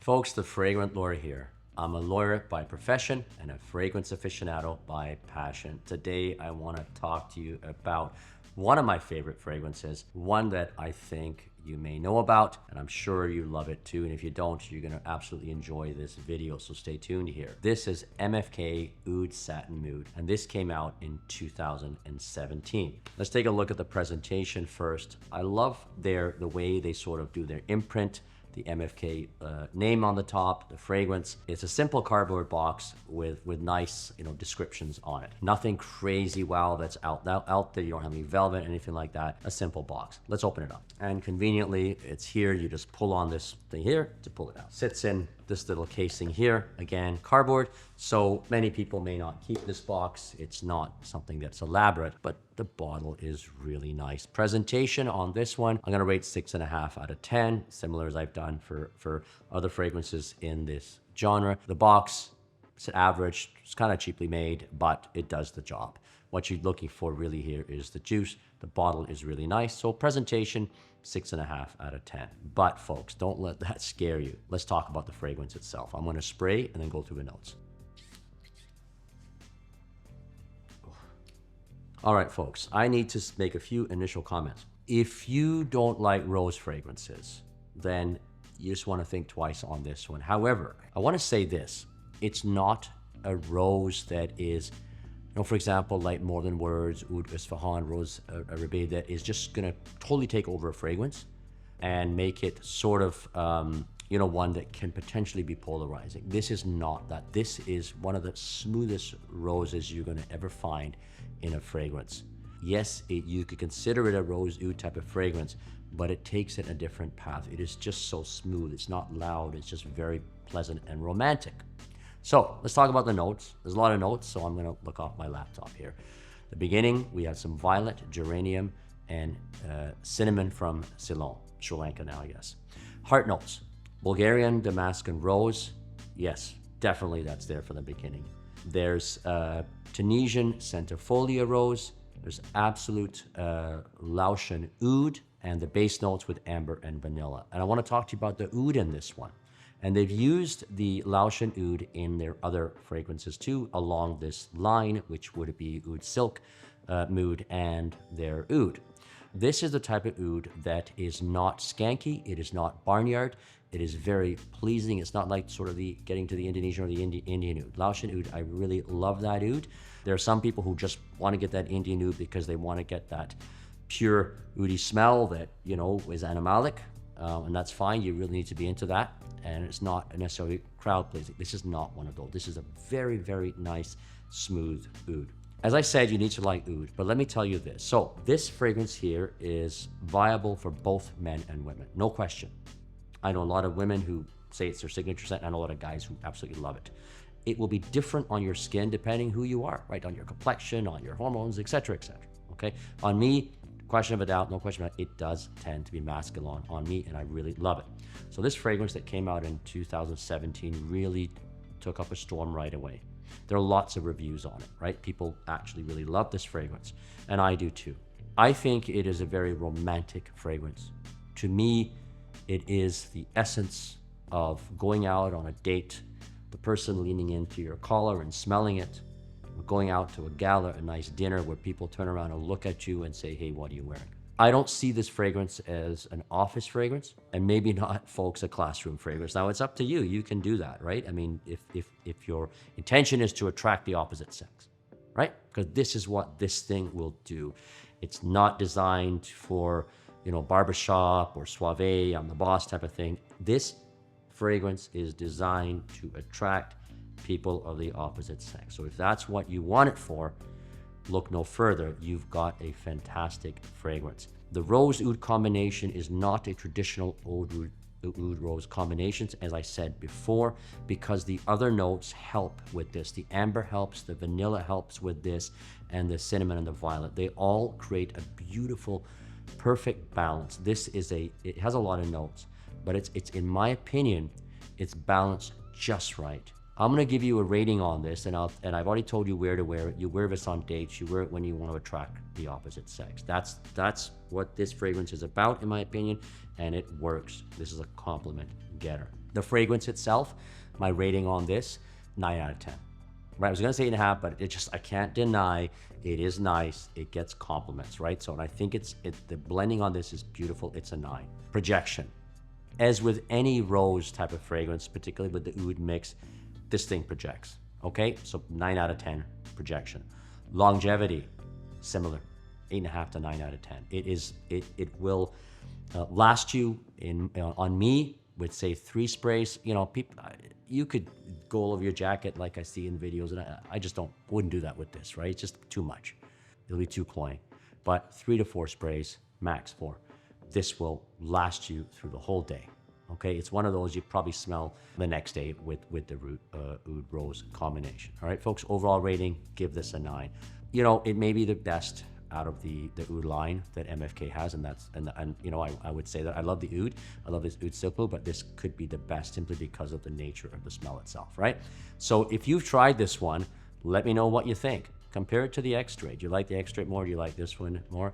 Folks, the Fragrant Lawyer here. I'm a lawyer by profession and a fragrance aficionado by passion. Today, I want to talk to you about one of my favorite fragrances, one that I think you may know about, and I'm sure you love it too. And if you don't, you're going to absolutely enjoy this video, so stay tuned here. This is MFK Oud Satin Mood, and this came out in 2017. Let's take a look at the presentation first. I love the way they sort of do their imprint, the MFK name on the top, the fragrance. It's a simple cardboard box with nice, descriptions on it. Nothing crazy wow that's out there. You don't have any velvet, anything like that. A simple box. Let's open it up. And conveniently, it's here. You just pull on this thing here to pull it out. Sits in this little casing here. Again, cardboard. So many people may not keep this box. It's not something that's elaborate, but the bottle is really nice. Presentation on this one, I'm gonna rate 6.5 out of 10, similar as I've done for other fragrances in this genre. The box, it's average, it's kind of cheaply made, but it does the job. What you're looking for really here is the juice. The bottle is really nice. So presentation, 6.5 out of 10. But folks, don't let that scare you. Let's talk about the fragrance itself. I'm gonna spray and then go through the notes. All right, folks, I need to make a few initial comments. If you don't like rose fragrances, then you just want to think twice on this one. However, I want to say this. It's not a rose that is, for example, like More Than Words, Oud Isfahan, Rose Arabe, that is just going to totally take over a fragrance and make it sort of, one that can potentially be polarizing. This is not that. This is one of the smoothest roses you're going to ever find in a fragrance. Yes, you could consider it a rose oud type of fragrance, but it takes it a different path. It is just so smooth. It's not loud. It's just very pleasant and romantic. So let's talk about the notes. There's a lot of notes, so I'm going to look off my laptop here. The beginning, we have some violet, geranium, and cinnamon from Ceylon, Sri Lanka now, yes. Heart notes, Bulgarian Damascus rose. Yes, definitely that's there from the beginning. There's Tunisian centifolia rose. There's absolute Laotian oud, and the base notes with amber and vanilla. And I want to talk to you about the oud in this one. And they've used the Laotian oud in their other fragrances too, along this line, which would be Oud Silk Mood and their oud. This is the type of oud that is not skanky. It is not barnyard. It is very pleasing. It's not like sort of getting to the Indonesian or the Indian oud. Laotian oud, I really love that oud. There are some people who just want to get that Indian oud because they want to get that pure oudy smell that, is animalic. And that's fine. You really need to be into that. And it's not necessarily crowd pleasing. This is not one of those. This is a very, very nice, smooth oud. As I said, you need to like oud, but let me tell you this. So this fragrance here is viable for both men and women, no question. I know a lot of women who say it's their signature scent, and I know a lot of guys who absolutely love it. It will be different on your skin depending who you are, right? On your complexion, on your hormones, etc., okay? On me, question of a doubt, no question about it, it does tend to be masculine on me, and I really love it. So this fragrance that came out in 2017 really took up a storm right away. There are lots of reviews on it, right? People actually really love this fragrance, and I do too. I think it is a very romantic fragrance. To me, it is the essence of going out on a date, the person leaning into your collar and smelling it, or going out to a gala, a nice dinner where people turn around and look at you and say, hey, what are you wearing? I don't see this fragrance as an office fragrance, and maybe not, folks, a classroom fragrance. Now, it's up to you. You can do that, right? I mean, if your intention is to attract the opposite sex, right? Because this is what this thing will do. It's not designed for, barbershop or soiree, I'm the boss type of thing. This fragrance is designed to attract people of the opposite sex. So if that's what you want it for, look no further. You've got a fantastic fragrance. The rose oud combination is not a traditional oud rose combinations, as I said before, because the other notes help with this. The amber helps, the vanilla helps with this, and the cinnamon and the violet. They all create a beautiful, perfect balance. It has a lot of notes, but it's in my opinion, it's balanced just right. I'm gonna give you a rating on this, and I've already told you where to wear it. You wear this on dates. You wear it when you want to attract the opposite sex. That's what this fragrance is about, in my opinion, and it works. This is a compliment getter. The fragrance itself, my rating on this, 9 out of 10. Right, I was gonna say 8.5, but I can't deny it is nice. It gets compliments, right? So, and I think the blending on this is beautiful. It's a 9. Projection. As with any rose type of fragrance, particularly with the oud mix, this thing projects, okay? So 9 out of 10 projection. Longevity, similar, 8.5 to 9 out of 10. It will last you on me with say 3 sprays. You know, people, you could go all over your jacket like I see in videos, and I just wouldn't do that with this, right? It's just too much. It'll be too cloying. But 3 to 4 sprays, max 4. This will last you through the whole day. Okay, it's one of those you probably smell the next day with the oud rose combination. All right, folks, overall rating, give this a 9. You know, it may be the best out of the oud line that MFK has, and you know, I would say that I love the oud. I love this Oud Silk Blue, but this could be the best simply because of the nature of the smell itself, right? So if you've tried this one, let me know what you think. Compare it to the Extrait. Do you like the Extrait more? Do you like this one more?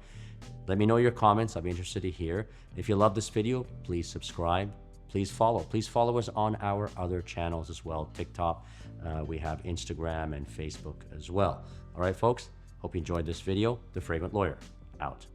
Let me know your comments. I'll be interested to hear. If you love this video, please subscribe. Please follow. Please follow us on our other channels as well. TikTok, we have Instagram and Facebook as well. All right, folks. Hope you enjoyed this video. The Fragrant Lawyer, out.